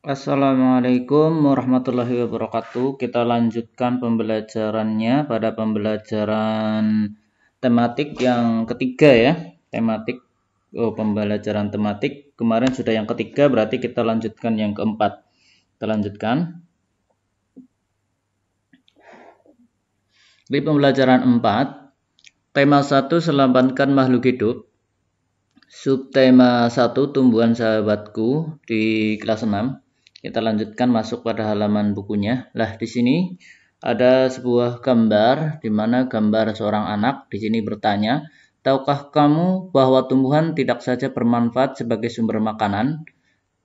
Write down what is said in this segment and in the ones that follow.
Assalamualaikum warahmatullahi wabarakatuh. Kita lanjutkan pembelajarannya pada pembelajaran tematik yang ketiga ya. Pembelajaran tematik. Kemarin sudah yang ketiga, berarti kita lanjutkan yang keempat. Kita lanjutkan. Di pembelajaran 4, tema 1 selamatkan makhluk hidup. Subtema 1 tumbuhan sahabatku di kelas 6. Kita lanjutkan masuk pada halaman bukunya. Lah di sini ada sebuah gambar di mana gambar seorang anak di sini bertanya, "Tahukah kamu bahwa tumbuhan tidak saja bermanfaat sebagai sumber makanan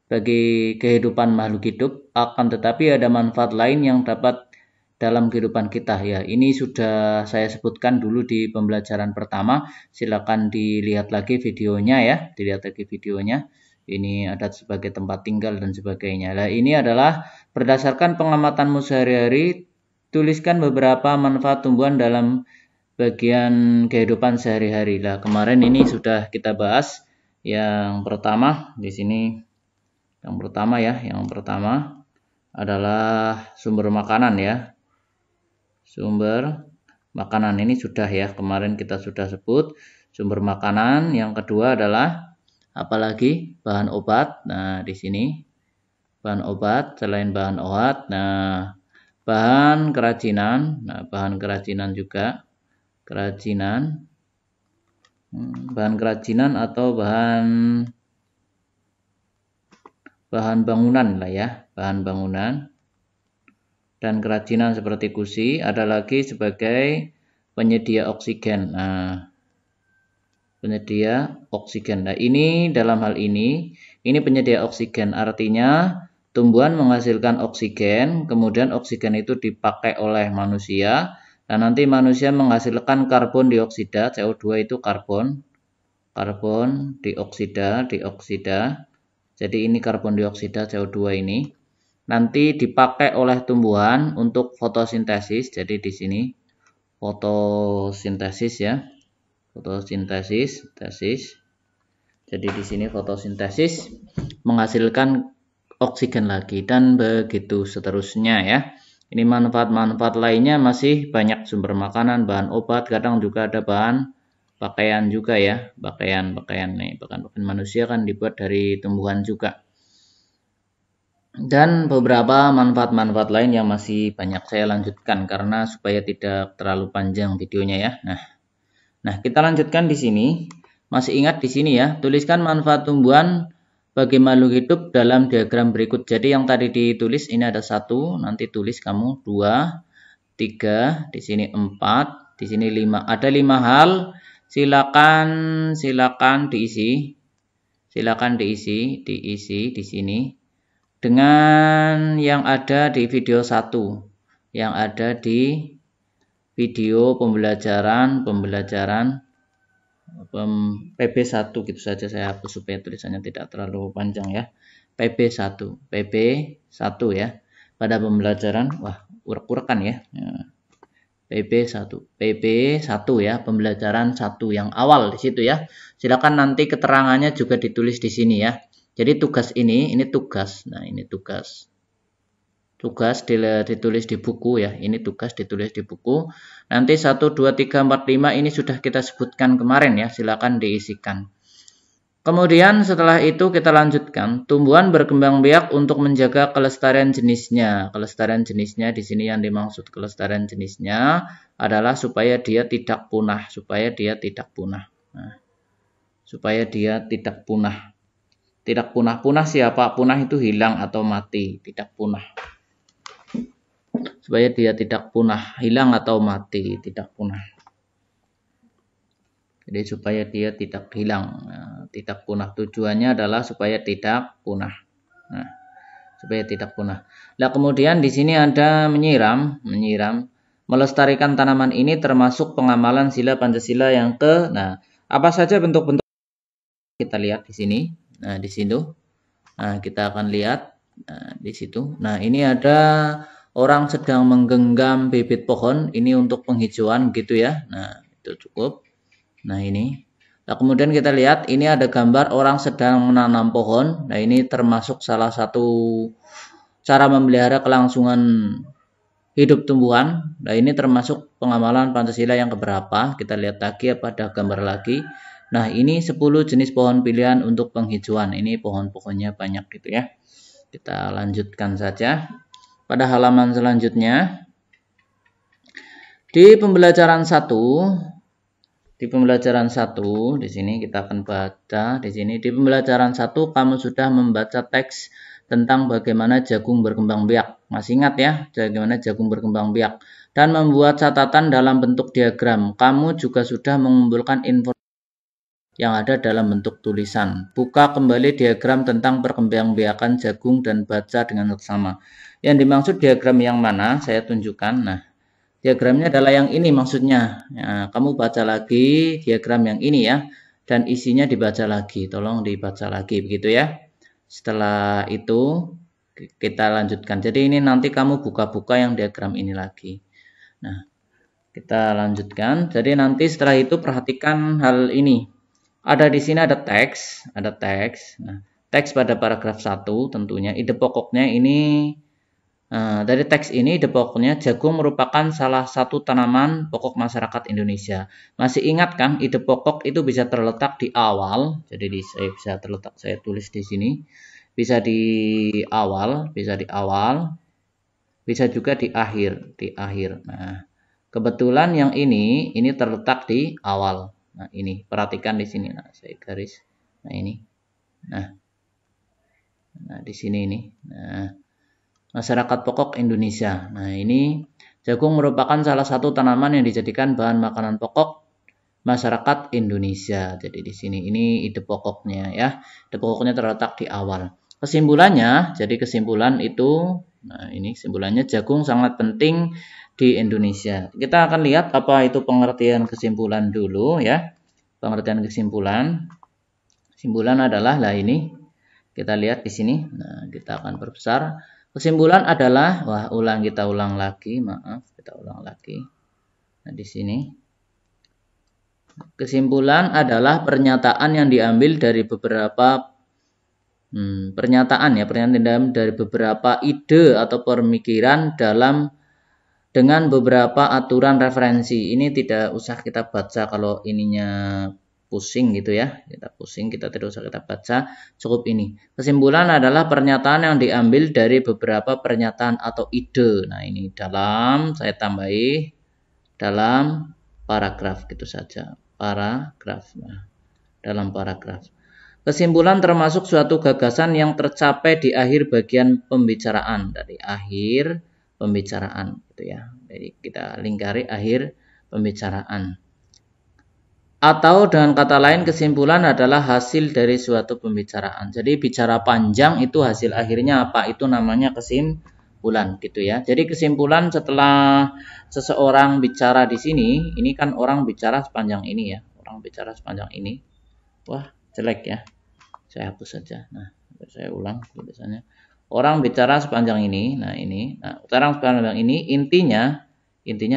bagi kehidupan makhluk hidup, akan tetapi ada manfaat lain yang dapat dalam kehidupan kita." Ya, ini sudah saya sebutkan dulu di pembelajaran pertama. Silakan dilihat lagi videonya ya, Ini ada sebagai tempat tinggal dan sebagainya. Nah, ini adalah berdasarkan pengamatanmu sehari-hari, tuliskan beberapa manfaat tumbuhan dalam bagian kehidupan sehari-hari. Nah, kemarin ini sudah kita bahas. Yang pertama di sini, yang pertama adalah sumber makanan ya. Sumber makanan ini sudah ya, kemarin kita sudah sebut sumber makanan. Yang kedua adalah apalagi bahan obat. Nah, di sini bahan obat, selain bahan obat, nah bahan kerajinan. Nah, bahan kerajinan juga, bahan kerajinan atau bahan bangunan lah ya, bahan bangunan dan kerajinan seperti gusi. Ada lagi sebagai penyedia oksigen. Nah, penyedia oksigen. Nah, ini dalam hal ini penyedia oksigen, artinya tumbuhan menghasilkan oksigen, kemudian oksigen itu dipakai oleh manusia, dan nanti manusia menghasilkan karbon dioksida. CO2 itu karbon dioksida. Jadi ini karbon dioksida CO2 ini nanti dipakai oleh tumbuhan untuk fotosintesis. Jadi di sini fotosintesis ya. Jadi di sini fotosintesis menghasilkan oksigen lagi dan begitu seterusnya ya. Ini manfaat-manfaat lainnya masih banyak, sumber makanan, bahan obat, kadang juga ada bahan pakaian juga ya. Pakaian manusia kan dibuat dari tumbuhan juga. Dan beberapa manfaat-manfaat lain yang masih banyak saya lanjutkan karena supaya tidak terlalu panjang videonya ya. Nah, kita lanjutkan di sini. Masih ingat di sini ya, tuliskan manfaat tumbuhan bagi makhluk hidup dalam diagram berikut. Jadi yang tadi ditulis ini ada 1, nanti tulis kamu 2, 3, di sini 4, di sini 5. Ada 5 hal. Silakan diisi. Diisi di sini dengan yang ada di video 1. Yang ada di video pembelajaran PB1 gitu saja saya hapus supaya tulisannya tidak terlalu panjang ya. PB1 ya. Pada pembelajaran, urek-urekan ya. PB1 ya, pembelajaran 1 yang awal di situ ya. Silakan nanti keterangannya juga ditulis di sini ya. Jadi tugas ini tugas. Nah, ini tugas. Tugas ditulis di buku ya. Ini tugas ditulis di buku. Nanti 1, 2, 3, 4, 5 ini sudah kita sebutkan kemarin ya. Silakan diisikan. Kemudian setelah itu kita lanjutkan. Tumbuhan berkembang biak untuk menjaga kelestarian jenisnya. Kelestarian jenisnya di sini yang dimaksud kelestarian jenisnya adalah supaya dia tidak punah. Nah, supaya dia tidak punah. Tidak punah siapa? Punah itu hilang atau mati. Tidak punah. Supaya dia tidak punah, hilang atau mati, tidak punah. Jadi supaya dia tidak hilang, tidak punah. Tujuannya adalah supaya tidak punah. Nah, supaya tidak punah. Nah, kemudian di sini ada menyiram. Melestarikan tanaman ini termasuk pengamalan sila Pancasila yang ke. Nah, apa saja bentuk-bentuk kita lihat di sini. Nah, di situ. Nah, kita akan lihat di situ. Nah, ini ada orang sedang menggenggam bibit pohon, ini untuk penghijauan gitu ya. Nah, itu cukup. Nah, ini Nah, kemudian kita lihat ini ada gambar orang sedang menanam pohon. Nah, ini termasuk salah satu cara memelihara kelangsungan hidup tumbuhan. Nah, ini termasuk pengamalan Pancasila yang keberapa? Kita lihat lagi apa ada gambar lagi. Nah, ini 10 jenis pohon pilihan untuk penghijauan. Ini pohon-pohonnya banyak gitu ya. Kita lanjutkan saja. Pada halaman selanjutnya, di pembelajaran 1, di sini kita akan baca di sini. Di pembelajaran 1 kamu sudah membaca teks tentang bagaimana jagung berkembang biak. Masih ingat ya, bagaimana jagung berkembang biak dan membuat catatan dalam bentuk diagram. Kamu juga sudah mengumpulkan informasi yang ada dalam bentuk tulisan. Buka kembali diagram tentang perkembangbiakan jagung dan baca dengan seksama. Yang dimaksud diagram yang mana? Saya tunjukkan. Nah, diagramnya adalah yang ini maksudnya. Nah, kamu baca lagi diagram yang ini ya. Dan isinya dibaca lagi. Tolong dibaca lagi begitu ya. Setelah itu kita lanjutkan. Jadi ini nanti kamu buka-buka yang diagram ini lagi. Nah, kita lanjutkan. Jadi nanti setelah itu perhatikan hal ini. Ada di sini ada teks. Nah, teks pada paragraf 1 tentunya. Ide pokoknya ini dari teks ini ide pokoknya jagung merupakan salah satu tanaman pokok masyarakat Indonesia. Masih ingat kan ide pokok itu bisa terletak di awal. Jadi saya tulis di sini. Bisa di awal, bisa juga di akhir, Nah, kebetulan yang ini terletak di awal. Nah, ini perhatikan di sini. Nah, saya garis. Nah, ini. Nah, di sini ini. Nah, masyarakat pokok Indonesia. Nah, ini jagung merupakan salah satu tanaman yang dijadikan bahan makanan pokok masyarakat Indonesia. Jadi di sini ini ide pokoknya ya. Ide pokoknya terletak di awal. Kesimpulannya, jadi kesimpulan itu, nah ini kesimpulannya jagung sangat penting di Indonesia. Kita akan lihat apa itu pengertian kesimpulan dulu ya. Pengertian kesimpulan. Kesimpulan adalah ini. Kita lihat di sini. Nah, kita akan perbesar. Kesimpulan adalah kita ulang lagi. Nah, di sini. Kesimpulan adalah pernyataan yang diambil dari beberapa pernyataan dari beberapa ide atau pemikiran dengan beberapa aturan referensi. Ini tidak usah kita baca kalau ininya pusing gitu ya. Kita tidak usah kita baca, cukup ini. Kesimpulan adalah pernyataan yang diambil dari beberapa pernyataan atau ide. Nah, ini saya tambahi dalam paragraf gitu saja. Dalam paragraf. Kesimpulan termasuk suatu gagasan yang tercapai di akhir bagian pembicaraan. Dari akhir pembicaraan gitu ya. Jadi kita lingkari akhir pembicaraan. Atau dengan kata lain kesimpulan adalah hasil dari suatu pembicaraan. Jadi bicara panjang itu hasil akhirnya apa? Itu namanya kesimpulan gitu ya. Jadi kesimpulan setelah seseorang bicara di sini, ini kan orang bicara sepanjang ini ya. Orang bicara sepanjang ini. Wah, jelek ya. Saya hapus saja. Nah, saya ulang tulisannya. Orang bicara sepanjang ini. Nah, ini. Nah, orang sepanjang ini intinya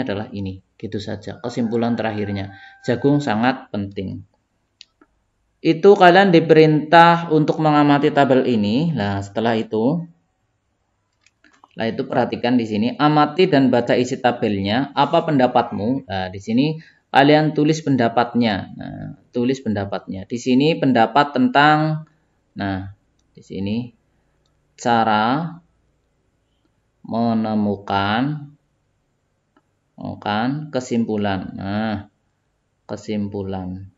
adalah ini. Gitu saja. Kesimpulan terakhirnya. Jagung sangat penting. Itu kalian diperintah untuk mengamati tabel ini. Nah, setelah itu perhatikan di sini. Amati dan baca isi tabelnya. Apa pendapatmu? Nah, di sini kalian tulis pendapatnya. Nah, tulis pendapatnya. Di sini pendapat tentang, di sini cara menemukan kesimpulan. Nah, kesimpulan.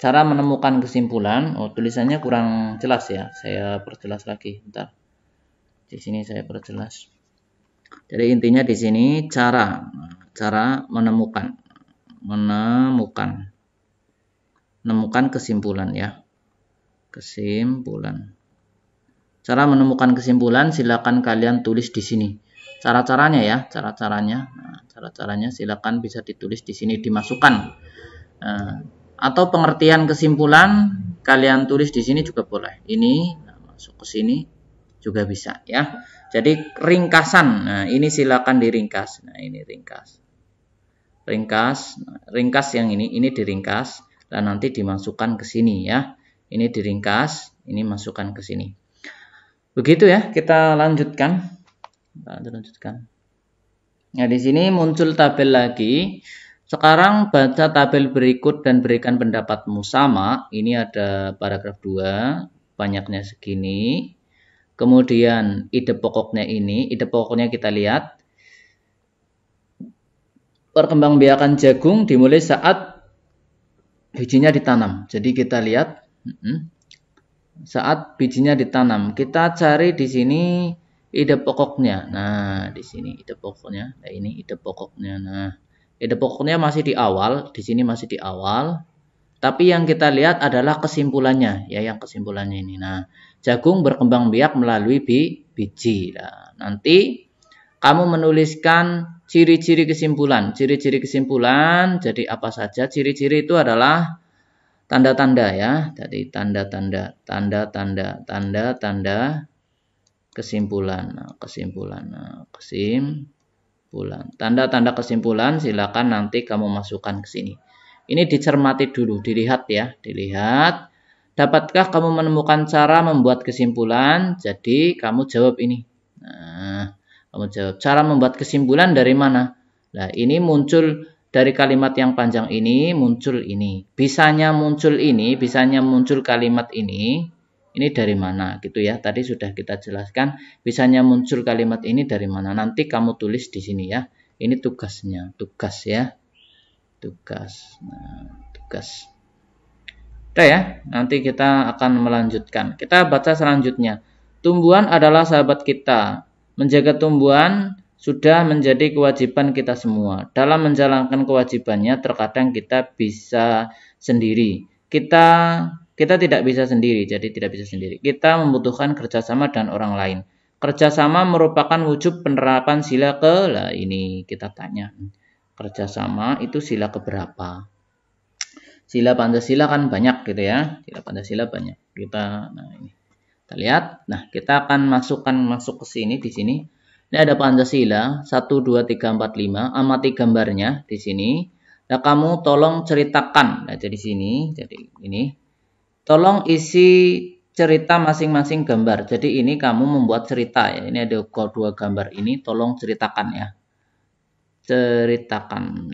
Cara menemukan kesimpulan. Tulisannya kurang jelas ya. Saya perjelas lagi. Bentar. Di sini saya perjelas. Jadi intinya di sini cara menemukan kesimpulan ya. Kesimpulan. Cara menemukan kesimpulan silakan kalian tulis di sini. Cara-caranya ya, cara-caranya. Nah, cara-caranya silakan bisa ditulis di sini dimasukkan. Atau pengertian kesimpulan kalian tulis di sini juga boleh. Ini masuk ke sini juga bisa ya. Jadi ringkasan. Nah, ini silakan diringkas. Nah, ini ringkas. ringkas. Nah, ringkas yang ini diringkas dan nanti dimasukkan ke sini ya. Ini diringkas, ini masukkan ke sini. Begitu ya, kita lanjutkan. Nah, di sini muncul tabel lagi. Sekarang baca tabel berikut dan berikan pendapatmu. Sama, ini ada paragraf 2, banyaknya segini. Kemudian ide pokoknya ini, ide pokoknya kita lihat. Perkembangbiakan jagung dimulai saat bijinya ditanam. Jadi kita lihat saat bijinya ditanam. Kita cari di sini ide pokoknya. Nah, di sini ide pokoknya. Nah, ini ide pokoknya. Nah, ide pokoknya masih di awal. Di sini masih di awal. Tapi yang kita lihat adalah kesimpulannya. Ya, yang kesimpulannya ini. Nah, jagung berkembang biak melalui biji. Nah, nanti kamu menuliskan ciri-ciri kesimpulan. Ciri-ciri kesimpulan. Jadi apa saja? Ciri-ciri itu adalah tanda-tanda ya. Jadi tanda-tanda kesimpulan. Kesimpulan. Tanda-tanda kesimpulan silakan nanti kamu masukkan ke sini. Ini dicermati dulu, dilihat ya, dilihat. Dapatkah kamu menemukan cara membuat kesimpulan? Jadi kamu jawab ini. Nah, kamu jawab cara membuat kesimpulan dari mana? Nah, ini muncul dari kalimat yang panjang ini, muncul ini. Bisanya muncul ini, bisanya muncul kalimat ini dari mana gitu ya. Tadi sudah kita jelaskan bisanya muncul kalimat ini dari mana. Nanti kamu tulis di sini ya. Ini tugasnya, tugas ya. Tugas. Nah, tugas. Udah ya, nanti kita akan melanjutkan. Kita baca selanjutnya. Tumbuhan adalah sahabat kita. Menjaga tumbuhan sudah menjadi kewajiban kita semua. Dalam menjalankan kewajibannya, terkadang kita bisa sendiri. Kita tidak bisa sendiri, jadi tidak bisa sendiri. Kita membutuhkan kerjasama dan orang lain. Kerjasama merupakan wujud penerapan sila ini kita tanya. Kerjasama itu sila keberapa? Sila Pancasila kan banyak gitu ya. Sila Pancasila banyak. Ini. Kita lihat. Nah, kita akan masuk ke sini di sini. Ini ada Pancasila 1 2 3 4 5. Amati gambarnya di sini. Nah, kamu tolong ceritakan. Nah, jadi sini, jadi ini. Tolong isi cerita masing-masing gambar. Jadi ini kamu membuat cerita ya. Ini ada 2 gambar ini. Tolong ceritakan ya. Ceritakan.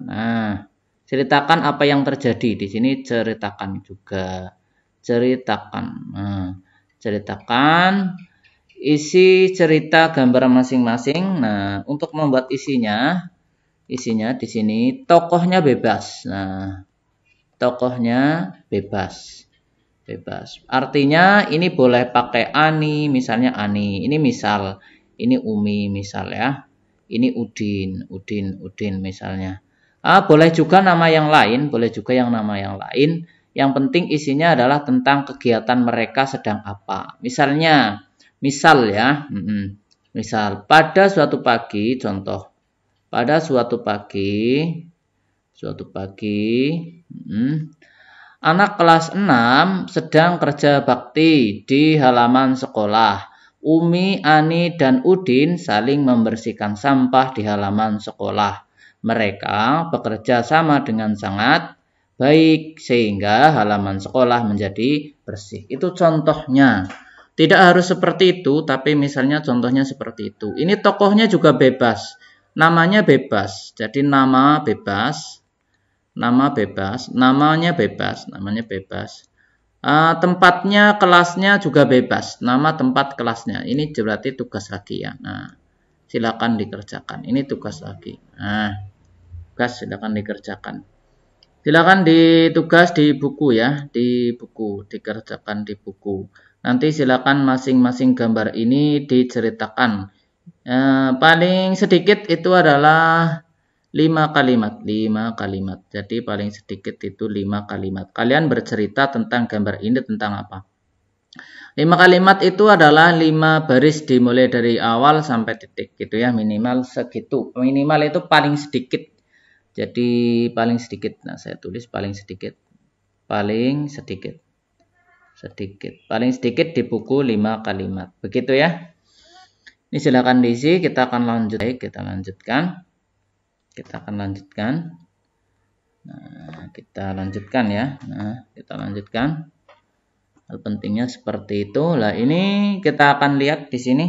Nah, ceritakan apa yang terjadi di sini. Ceritakan juga. Ceritakan. Nah, ceritakan. Isi cerita gambar masing-masing. Nah, untuk membuat isinya di sini tokohnya bebas. Nah, tokohnya bebas. Artinya ini boleh pakai Ani, misalnya Ani. Ini misal, ini Umi misal ya. Ini Udin misalnya. Boleh juga nama yang lain, Yang penting isinya adalah tentang kegiatan mereka sedang apa. Misal ya. Misal pada suatu pagi, contoh. Pada suatu pagi, anak kelas 6 sedang kerja bakti di halaman sekolah. Umi, Ani, dan Udin saling membersihkan sampah di halaman sekolah. Mereka bekerja sama dengan sangat baik sehingga halaman sekolah menjadi bersih. Itu contohnya. Tidak harus seperti itu, tapi misalnya contohnya seperti itu. Ini tokohnya juga bebas. Namanya bebas. Jadi namanya bebas. Tempatnya, kelasnya juga bebas. Nama tempat kelasnya. Ini berarti tugas lagi ya. Nah, silakan dikerjakan. Ini tugas lagi. Nah, tugas silakan dikerjakan. Silakan ditugas di buku ya. Di buku. Dikerjakan di buku. Nanti silakan masing-masing gambar ini diceritakan. Paling sedikit itu adalah 5 kalimat. Jadi paling sedikit itu 5 kalimat. Kalian bercerita tentang gambar ini tentang apa? 5 kalimat itu adalah 5 baris dimulai dari awal sampai titik gitu ya. Minimal segitu. Minimal itu paling sedikit. Jadi paling sedikit. Nah, saya tulis paling sedikit. Paling sedikit di buku 5 kalimat. Begitu ya. Ini silakan diisi. Kita akan lanjutkan. Kita akan lanjutkan. Nah, kita lanjutkan ya. Nah, kita lanjutkan. Hal pentingnya seperti itu. Nah, ini kita akan lihat di sini.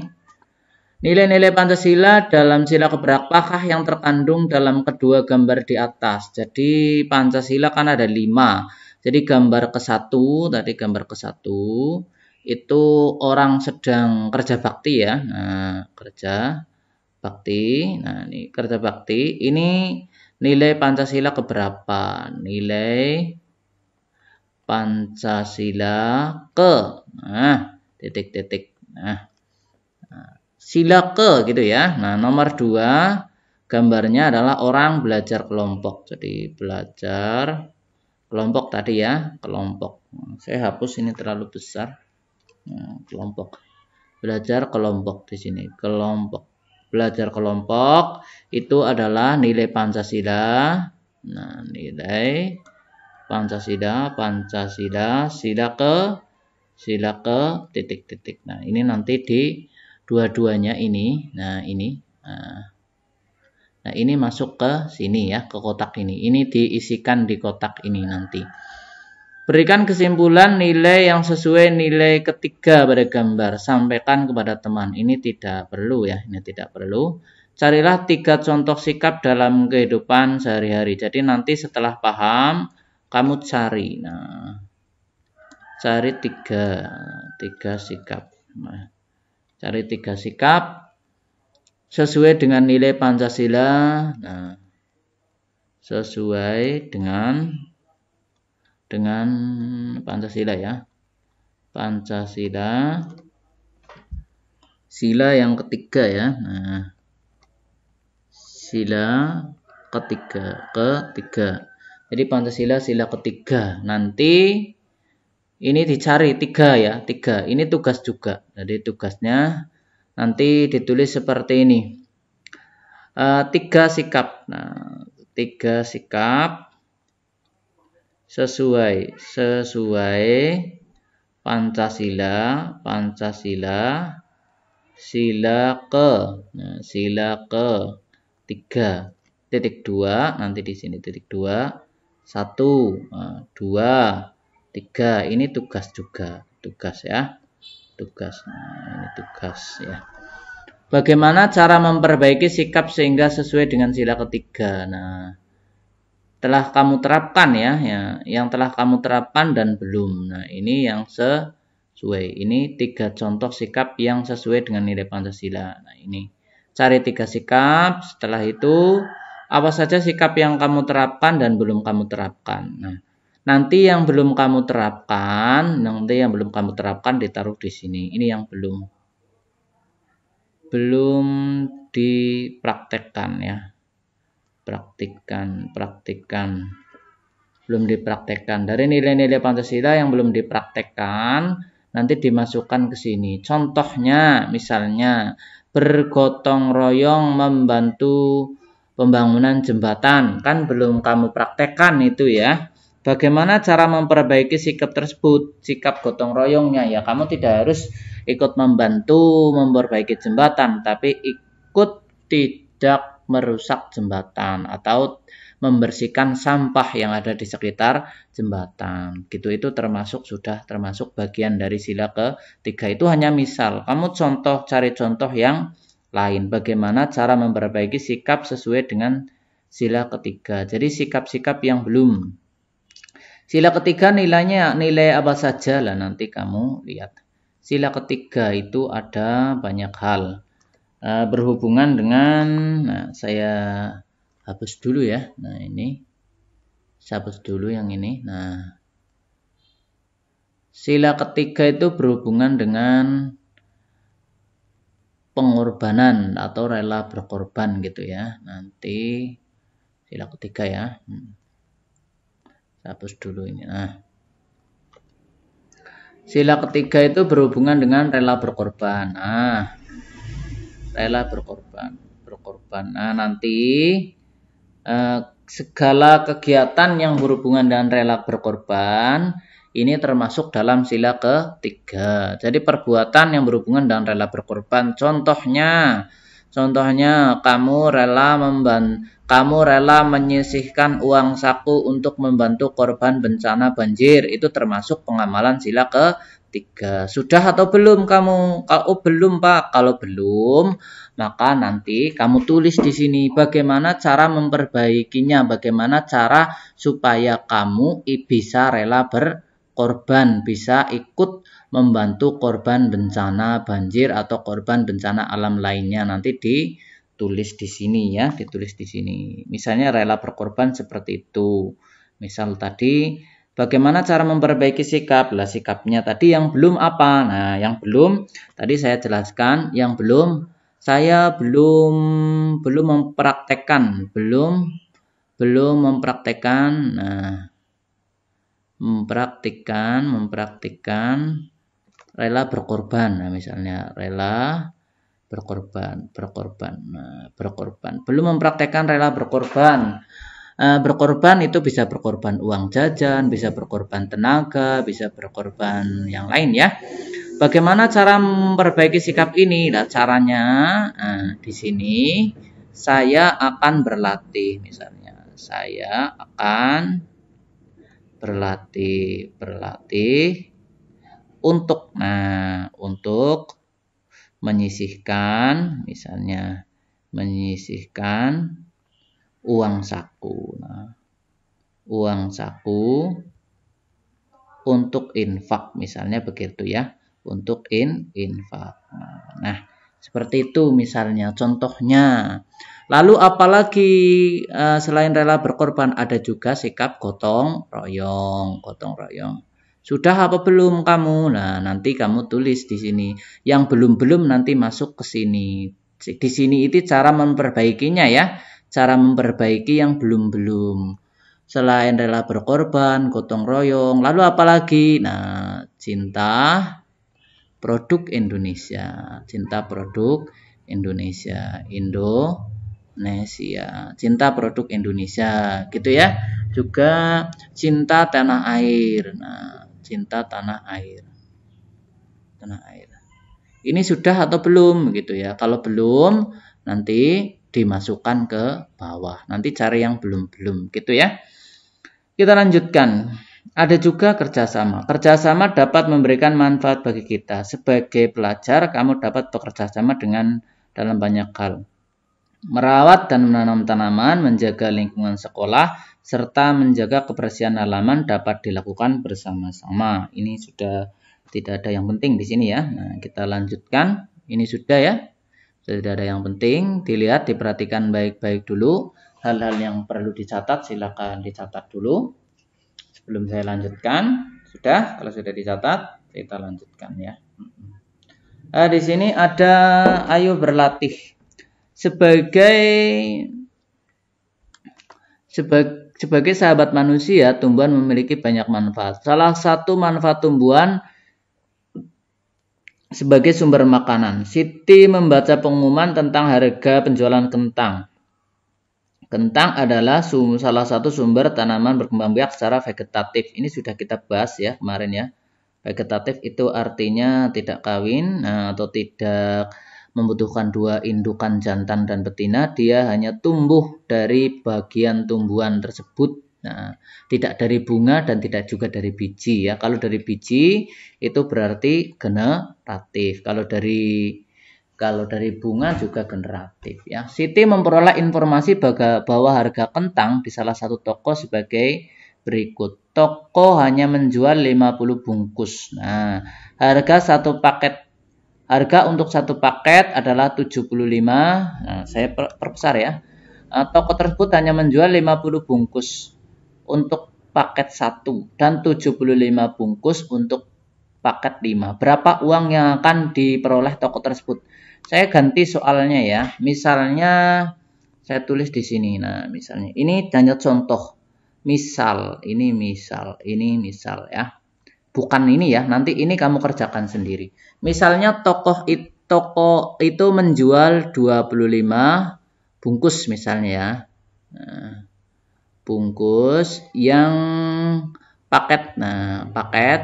Nilai-nilai Pancasila dalam sila keberapakah yang terkandung dalam kedua gambar di atas? Jadi Pancasila kan ada 5. Jadi gambar ke-1, tadi gambar ke-1 itu orang sedang kerja bakti ya. Nah, kerja bakti. Nah, ini kerja bakti. Ini nilai Pancasila keberapa? Nilai Pancasila ke. Nah, titik-titik. Nah, sila ke gitu ya. Nah, nomor 2 gambarnya adalah orang belajar kelompok. Jadi belajar kelompok tadi ya, kelompok. Saya hapus ini terlalu besar. Nah, kelompok. Belajar kelompok di sini, kelompok. Belajar kelompok itu adalah nilai Pancasila. Nah, nilai Pancasila, sila ke titik-titik. Nah, ini nanti di dua-duanya ini. Nah, ini. Nah, ini masuk ke sini ya, ke kotak ini. Ini diisikan di kotak ini nanti. Berikan kesimpulan nilai yang sesuai nilai ketiga pada gambar. Sampaikan kepada teman. Ini tidak perlu ya. Ini tidak perlu. Carilah 3 contoh sikap dalam kehidupan sehari-hari. Jadi nanti setelah paham, kamu cari. Nah, cari 3 sikap. Nah, cari 3 sikap sesuai dengan nilai Pancasila. Nah, sesuai dengan Pancasila ya. Pancasila. Sila yang ketiga ya. Nah, sila ketiga. Jadi Pancasila sila ketiga. Nanti ini dicari 3 ya. 3. Ini tugas juga. Jadi tugasnya nanti ditulis seperti ini. 3 sikap. Nah, 3 sikap sesuai Pancasila sila ke. Nah, sila ke 3. Titik 2 nanti di sini titik 2 1 2 3. Ini tugas juga, tugas ya, tugas. Nah, ini tugas ya. Bagaimana cara memperbaiki sikap sehingga sesuai dengan sila ketiga? Nah, telah kamu terapkan ya, yang telah kamu terapkan dan belum. Nah, ini yang sesuai. Ini 3 contoh sikap yang sesuai dengan nilai Pancasila. Nah, ini cari 3 sikap. Setelah itu apa saja sikap yang kamu terapkan dan belum kamu terapkan. Nah, nanti yang belum kamu terapkan, ditaruh di sini. Ini yang belum dipraktekkan ya. Praktikan. Belum dipraktekkan. Dari nilai-nilai Pancasila yang belum dipraktekkan, nanti dimasukkan ke sini. Contohnya, misalnya, bergotong royong membantu pembangunan jembatan. Kan belum kamu praktekkan itu ya. Bagaimana cara memperbaiki sikap tersebut? Sikap gotong royongnya ya, kamu tidak harus ikut membantu memperbaiki jembatan, tapi ikut tidak merusak jembatan atau membersihkan sampah yang ada di sekitar jembatan. Gitu, itu sudah termasuk bagian dari sila ketiga. Itu hanya misal. Kamu cari contoh yang lain. Bagaimana cara memperbaiki sikap sesuai dengan sila ketiga. Jadi sikap-sikap yang belum. Sila ketiga nilai apa saja lah nanti kamu lihat. Sila ketiga itu ada banyak hal. Berhubungan dengan, nah saya hapus dulu ya. Nah, ini saya hapus dulu yang ini. Nah, sila ketiga itu berhubungan dengan pengorbanan atau rela berkorban gitu ya. Nanti sila ketiga ya. Saya hapus dulu ini. Nah, sila ketiga itu berhubungan dengan rela berkorban. Nah, rela berkorban. Nah, nanti segala kegiatan yang berhubungan dengan rela berkorban ini termasuk dalam sila ketiga. Jadi perbuatan yang berhubungan dengan rela berkorban, contohnya Contohnya, kamu rela menyisihkan uang saku untuk membantu korban bencana banjir. Itu termasuk pengamalan sila ketiga. Sudah atau belum kamu? Kalau belum, Pak. Kalau belum, maka nanti kamu tulis di sini bagaimana cara memperbaikinya, bagaimana cara supaya kamu bisa rela berkorban, bisa ikut membantu korban bencana banjir atau korban bencana alam lainnya. Nanti ditulis di sini ya, ditulis di sini. Misalnya rela berkorban seperti itu. Misal tadi bagaimana cara memperbaiki sikap? Lah sikapnya tadi yang belum apa? Nah, yang belum tadi saya jelaskan, yang belum saya belum mempraktekkan, belum mempraktekkan. Nah, mempraktikkan rela berkorban. Nah, misalnya rela berkorban. Nah, berkorban. Belum mempraktekkan rela berkorban. Berkorban itu bisa berkorban uang jajan, bisa berkorban tenaga, bisa berkorban yang lain ya. Bagaimana cara memperbaiki sikap ini? Nah, caranya di sini saya akan berlatih misalnya. Saya akan berlatih untuk menyisihkan misalnya uang saku. Nah, uang saku untuk infak misalnya begitu ya, untuk infak. Nah, seperti itu misalnya contohnya. Lalu apalagi selain rela berkorban ada juga sikap gotong royong. Sudah apa belum kamu? Nah, nanti kamu tulis di sini. Yang belum nanti masuk ke sini. Di sini itu cara memperbaikinya ya. Cara memperbaiki yang belum. Selain rela berkorban, gotong royong, lalu apalagi? Nah, cinta produk Indonesia. Cinta produk Indonesia. Cinta produk Indonesia, gitu ya. Juga cinta tanah air. Nah, cinta tanah air. Ini sudah atau belum gitu ya. Kalau belum, nanti dimasukkan ke bawah. Nanti cari yang belum gitu ya. Kita lanjutkan. Ada juga kerjasama. Kerjasama dapat memberikan manfaat bagi kita. Sebagai pelajar, kamu dapat bekerja sama dalam banyak hal. Merawat dan menanam tanaman, menjaga lingkungan sekolah, serta menjaga kebersihan halaman dapat dilakukan bersama-sama. Ini sudah tidak ada yang penting di sini ya. Nah, kita lanjutkan. Ini sudah ya. Sudah ada yang penting. Dilihat, diperhatikan baik-baik dulu. Hal-hal yang perlu dicatat, silakan dicatat dulu. Sebelum saya lanjutkan. Sudah? Kalau sudah dicatat, kita lanjutkan ya. Nah, di sini ada ayo berlatih. Sebagai sahabat manusia, tumbuhan memiliki banyak manfaat. Salah satu manfaat tumbuhan sebagai sumber makanan. Siti membaca pengumuman tentang harga penjualan kentang. Kentang adalah salah satu sumber tanaman berkembang biak secara vegetatif. Ini sudah kita bahas ya kemarin ya. Vegetatif itu artinya tidak kawin atau tidak membutuhkan dua indukan jantan dan betina, dia hanya tumbuh dari bagian tumbuhan tersebut. Nah, tidak dari bunga dan tidak juga dari biji ya. Kalau dari biji itu berarti generatif. Kalau dari bunga juga generatif ya. Siti memperoleh informasi bahwa harga kentang di salah satu toko sebagai berikut. Toko hanya menjual 50 bungkus. Nah, harga untuk satu paket adalah 75. Nah, saya perbesar ya. Toko tersebut hanya menjual 50 bungkus untuk paket 1 dan 75 bungkus untuk paket 5. Berapa uang yang akan diperoleh toko tersebut? Saya ganti soalnya ya. Misalnya saya tulis di sini. Nah, misalnya ini hanya contoh. Ini misal ya. Bukan ini ya, nanti ini kamu kerjakan sendiri. Misalnya toko itu menjual 25 bungkus misalnya ya. Nah, bungkus yang paket. Nah, paket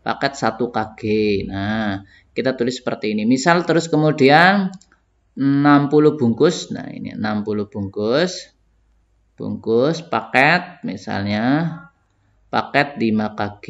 paket 1 kg. Nah, kita tulis seperti ini. Misal terus kemudian 60 bungkus. Nah, ini 60 bungkus. Bungkus paket misalnya paket 5 kg.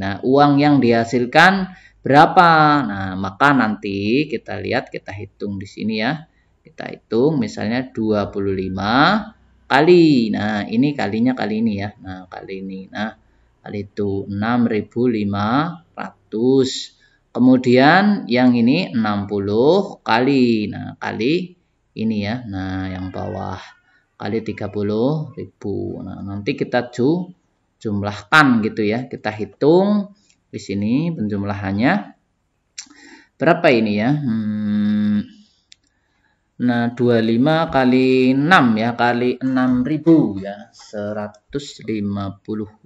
Nah, uang yang dihasilkan berapa? Nah, maka nanti kita lihat, kita hitung di sini ya. Kita hitung misalnya 25 kali. Nah, ini kalinya kali ini ya. Nah, kali ini. Nah, kali itu 6.500. Kemudian yang ini 60 kali. Nah, kali ini ya. Nah, yang bawah kali 30.000. Nah, nanti kita jumlahkan gitu ya. Kita hitung di sini penjumlahannya berapa ini ya? Nah, 25 kali 6 ya, kali 6.000 ya, 150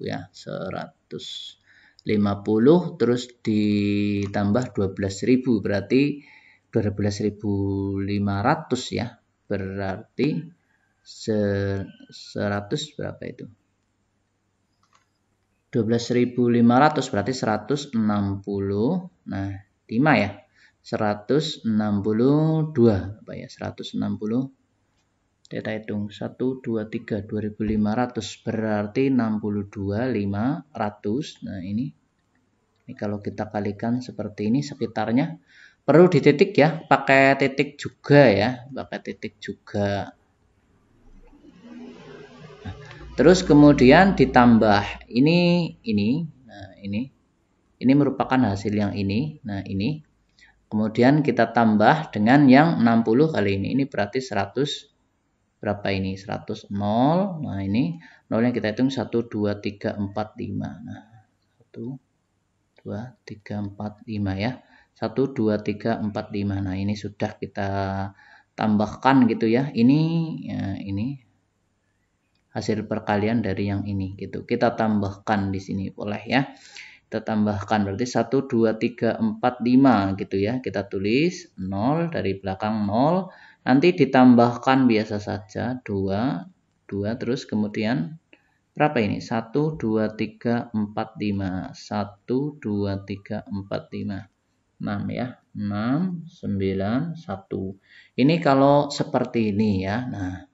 ya, 150 terus ditambah 12.000 berarti 12.500 ya. Berarti 100 berapa itu? 12.500 berarti 160. Nah, 5 ya. 162 apa ya? 160. Kita hitung 1 2 3 2.500 berarti 62.500. Nah, ini kalau kita kalikan seperti ini sekitarnya. Perlu dititik ya, pakai titik juga ya, pakai titik juga. Terus kemudian ditambah ini. Nah, ini merupakan hasil yang ini. Nah, ini. Kemudian kita tambah dengan yang 60 kali ini. Ini berarti 100 berapa ini? 100 0. Nah, ini nolnya kita hitung 1 2 3 4 5. Nah, 1 2 3 4 5 ya. 1 2 3 4 5. Nah, ini sudah kita tambahkan gitu ya. Ini ya, ini hasil perkalian dari yang ini gitu. Kita tambahkan di sini boleh ya. Kita tambahkan berarti 1 2 3 4 5 gitu ya. Kita tulis 0 dari belakang 0. Nanti ditambahkan biasa saja 2 terus kemudian berapa ini? 1 2 3 4 5. 1 2 3 4 5. 6 ya. 6 9 1. Ini kalau seperti ini ya. Nah,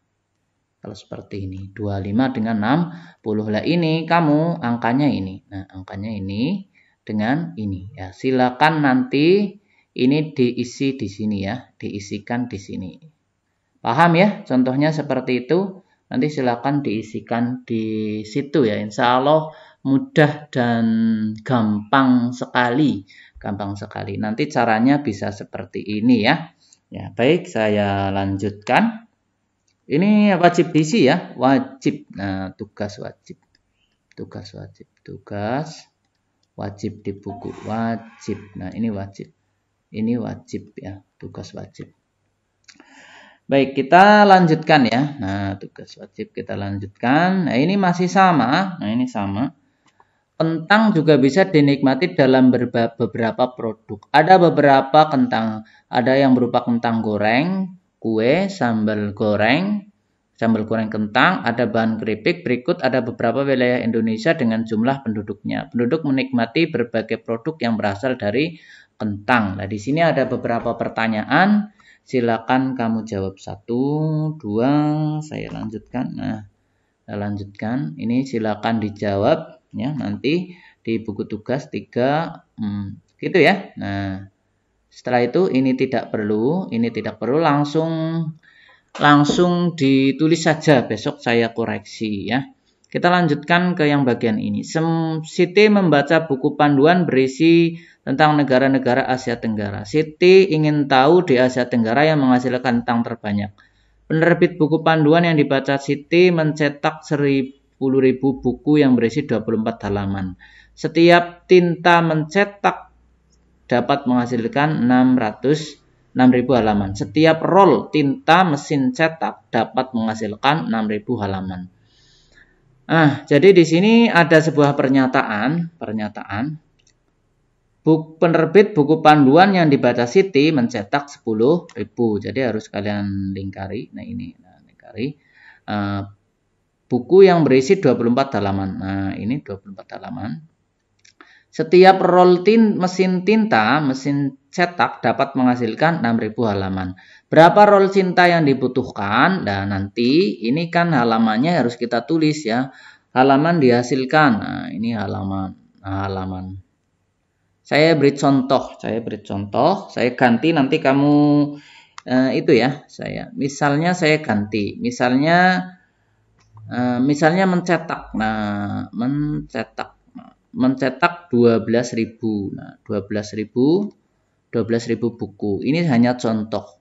kalau seperti ini 25 dengan 60 lah, ini kamu angkanya ini. Nah, angkanya ini dengan ini ya. Silakan nanti ini diisi di sini ya, diisikan di sini. Paham ya? Contohnya seperti itu. Nanti silakan diisikan di situ ya. Insya Allah mudah dan gampang sekali. Gampang sekali. Nanti caranya bisa seperti ini ya. Ya, baik, saya lanjutkan. Ini wajib diisi ya, wajib. Nah, tugas wajib. Tugas wajib. Tugas wajib di buku, wajib. Nah, ini wajib. Ini wajib ya, tugas wajib. Baik, kita lanjutkan ya. Nah, tugas wajib kita lanjutkan. Nah, ini masih sama. Nah, ini sama. Kentang juga bisa dinikmati dalam beberapa produk. Ada beberapa kentang. Ada yang berupa kentang goreng, kue, sambal goreng kentang, ada bahan keripik. Berikut ada beberapa wilayah Indonesia dengan jumlah penduduknya. Penduduk menikmati berbagai produk yang berasal dari kentang. Nah, di sini ada beberapa pertanyaan. Silakan kamu jawab 1, 2, saya lanjutkan. Nah, saya lanjutkan. Ini silakan dijawab ya, nanti di buku tugas 3 gitu ya. Nah, setelah itu ini tidak perlu langsung ditulis saja, besok saya koreksi ya. Kita lanjutkan ke yang bagian ini. Siti membaca buku panduan berisi tentang negara-negara Asia Tenggara. Siti ingin tahu di Asia Tenggara yang menghasilkan kentang terbanyak. Penerbit buku panduan yang dibaca Siti mencetak 10.000 buku yang berisi 24 halaman. Setiap tinta mencetak dapat menghasilkan 6.000 halaman. Setiap roll tinta mesin cetak dapat menghasilkan 6.000 halaman. Jadi di sini ada sebuah pernyataan. Penerbit buku panduan yang dibaca Siti mencetak 10.000. Jadi harus kalian lingkari. Nah, ini lingkari. Buku yang berisi 24 halaman. Nah, ini 24 halaman. Setiap roll mesin tinta, mesin cetak dapat menghasilkan 6.000 halaman. Berapa roll tinta yang dibutuhkan? Nah, nanti ini kan halamannya harus kita tulis ya. Halaman dihasilkan. Nah, ini halaman. Nah, halaman. Saya beri contoh. Saya ganti nanti kamu itu ya. Misalnya saya ganti. Misalnya mencetak. Nah, mencetak 12.000. Nah, 12.000 buku. Ini hanya contoh.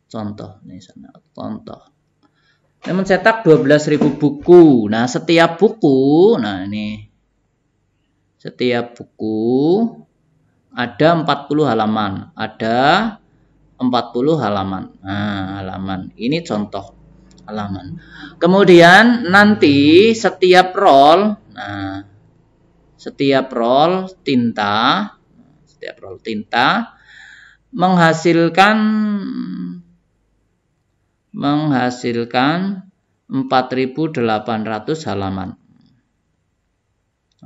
Contoh. Ini sana, contoh. Nah, mencetak 12.000 buku. Nah, setiap buku, nah ini. Setiap buku ada 40 halaman. Ada 40 halaman. Nah, halaman. Ini contoh halaman. Kemudian nanti setiap roll tinta menghasilkan 4.800 halaman.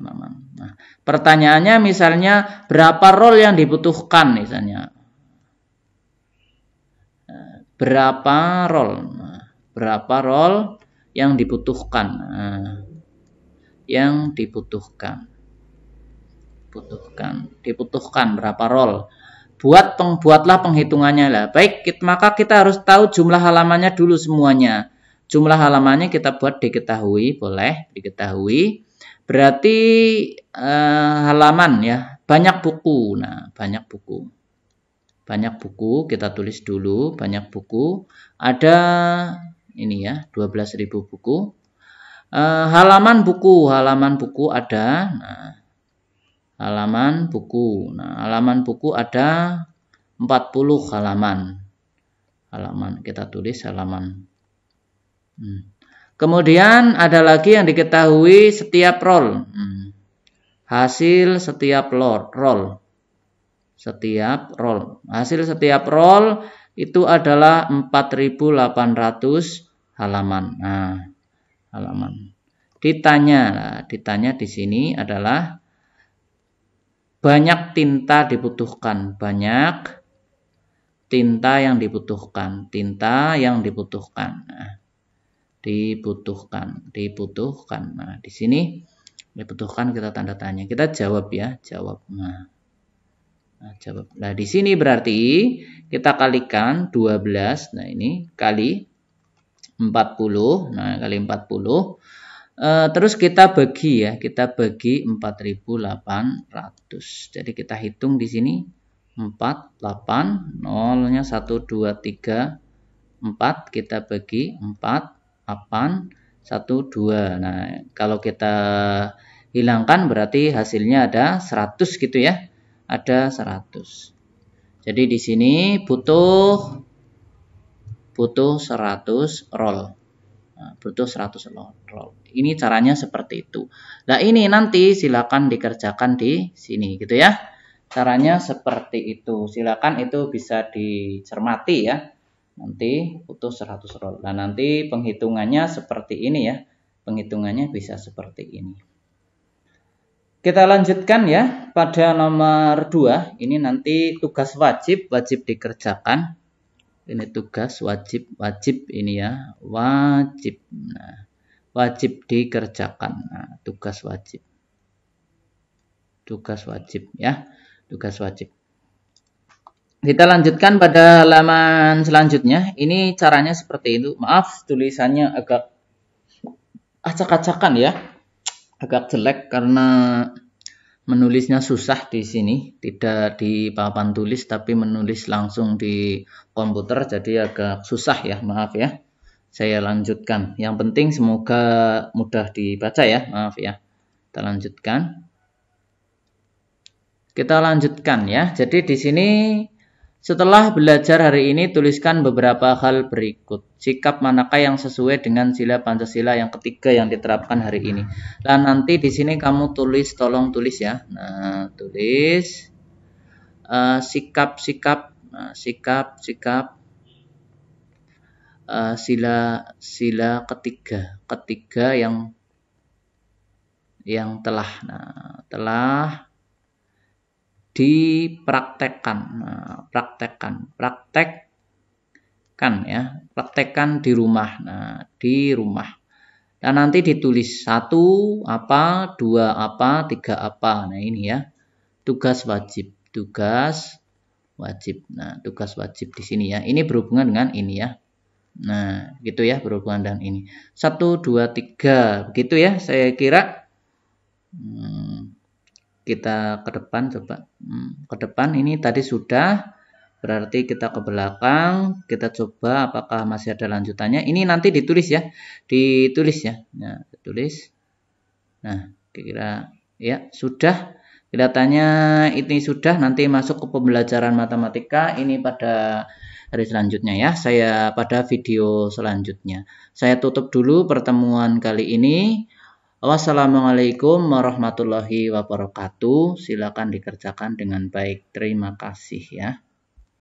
Nah, pertanyaannya misalnya berapa roll yang dibutuhkan misalnya. Berapa roll yang dibutuhkan? Dibutuhkan berapa roll? Buatlah penghitungannya lah. Baik, maka kita harus tahu jumlah halamannya dulu semuanya. Jumlah halamannya kita buat diketahui, boleh diketahui. Berarti halaman ya, banyak buku. Nah, banyak buku kita tulis dulu, banyak buku. Ada ini ya, 12.000 buku. Halaman buku ada. Nah, halaman buku ada 40 halaman. Kita tulis halaman. Kemudian ada lagi yang diketahui setiap roll. Hasil setiap roll. Hasil setiap roll itu adalah 4.800 halaman. Nah, halaman. Ditanya di sini adalah banyak tinta dibutuhkan. Banyak tinta yang dibutuhkan. Nah, dibutuhkan. Nah, di sini dibutuhkan kita tanda tanya. Kita jawab ya, jawab. Jawab. Nah, di sini berarti kita kalikan 12. Nah, ini kali 40. Nah, kali 40. Terus kita bagi ya, 4.800. Jadi kita hitung di sini 4, 8, 0-nya 1, 2, 3, 4. Kita bagi 4, 8, 1, 2. Nah, kalau kita hilangkan berarti hasilnya ada 100 gitu ya. Ada 100. Jadi di sini butuh 100 roll. Nah, butuh 100 roll. Ini caranya seperti itu. Nah, ini nanti silakan dikerjakan di sini gitu ya. Caranya seperti itu. Silakan itu bisa dicermati ya. Nanti butuh 100 roll. Nah, nanti penghitungannya seperti ini ya. Penghitungannya bisa seperti ini. Kita lanjutkan ya pada nomor 2. Ini nanti tugas wajib dikerjakan. Ini tugas wajib ini ya, wajib. Nah, wajib dikerjakan. Nah, tugas wajib ya, tugas wajib. Kita lanjutkan pada halaman selanjutnya. Ini caranya seperti itu. Maaf tulisannya agak acak-acakan ya. Agak jelek karena menulisnya susah di sini, tidak di papan tulis tapi menulis langsung di komputer, jadi agak susah ya, maaf ya. Saya lanjutkan. Yang penting semoga mudah dibaca ya, maaf ya. Kita lanjutkan ya. Jadi di sini setelah belajar hari ini, tuliskan beberapa hal berikut. Sikap manakah yang sesuai dengan sila Pancasila yang ketiga yang diterapkan hari ini. Dan nanti di sini kamu tolong tulis ya. Nah, tulis sikap sila ketiga yang telah. Nah, telah dipraktekkan. Nah, praktekkan ya, praktekkan di rumah. Nah, di rumah. Dan nanti ditulis 1 apa, 2 apa, 3 apa. Nah, ini ya. Tugas wajib. Nah, tugas wajib di sini ya. Ini berhubungan dengan ini ya. Nah, gitu ya, berhubungan dengan ini. 1, 2, 3. Begitu ya, saya kira. Kita ke depan coba. Ke depan ini tadi sudah. Berarti kita ke belakang. Kita coba apakah masih ada lanjutannya. Ini nanti ditulis ya. Ditulis ya. Nah, ditulis. Nah, kira ya sudah. Kelihatannya ini sudah, nanti masuk ke pembelajaran matematika ini pada hari selanjutnya ya. Saya pada video selanjutnya. Saya tutup dulu pertemuan kali ini. Wassalamualaikum warahmatullahi wabarakatuh. Silakan dikerjakan dengan baik. Terima kasih ya.